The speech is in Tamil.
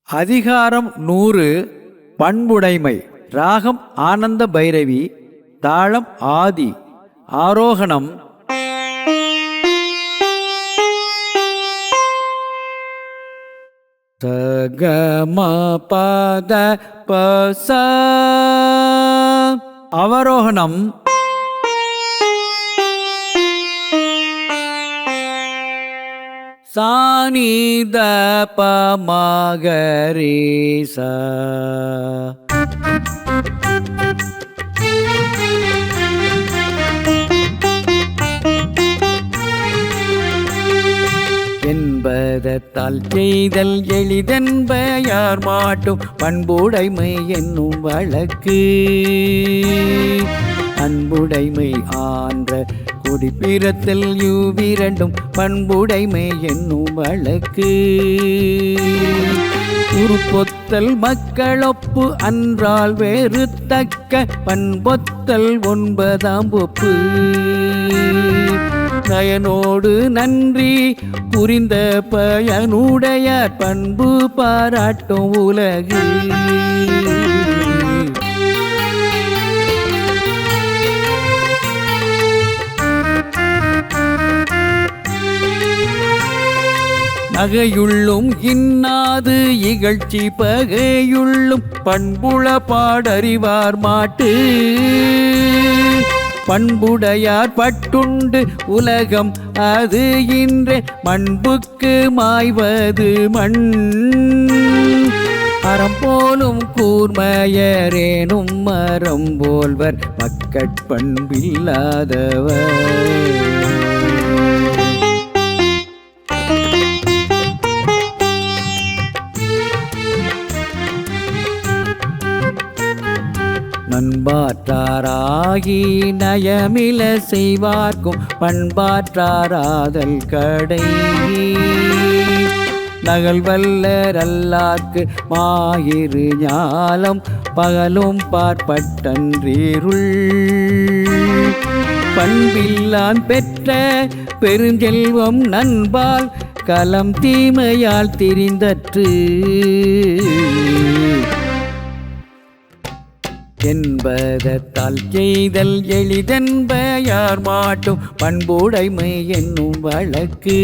அதிகாரம் 100 பண்புடைமை. ராகம் ஆனந்த பைரவி. தாளம் ஆதி. ஆரோகணம் சகம பத பச. அவரோகணம் சானித பமகரீச. என்பதத்தால் செய்தல் எளிதென்ப யார் மாட்டும் பண்புடைமை என்னும் வழக்கு. அன்புடைமை ஆன்ற குடிப்பிறத்தல் இவ்விரண்டும் பண்புடைமை என்னும் வழக்கு. உருப்பொத்தல் மக்களொப்பு அன்றால் வேறு தக்க பண்பொத்தல் 9ஆம் ஒப்பு. நயனோடு நன்றி புரிந்த பயனுடைய பண்பு பாராட்டும் உலகு. நகையுள்ளும் இன்னாது இகழ்ச்சி பகையுள்ளும் பண்புள பாடறிவார் மாட்டு. பண்புடையார் பட்டுண்டு உலகம் அது இன்றே மண்புக்கு மாய்வது மண். அறம் போலும் கூர்மையரேனும் மரம் போல்வர் மக்கட்பண்பில்லாதவர். நண்பாற்றாராகி நயமில செய்வார்க்கும் பண்பாற்றாராதல் கடை. நகல்வல்லரல்லார்க்கு மாயிரு ஞாலம் பகலும் பார்ப்பட்டன்றீருள். பண்பில்லான் பெற்ற பெருஞ்செல்வம் நண்பால் கலம் தீமையால் திரிந்தற்று. என்பதத்தால் செய்தல் எளிதென்ப யார் மாட்டும் பண்புடைமை என்னும் வழக்கு.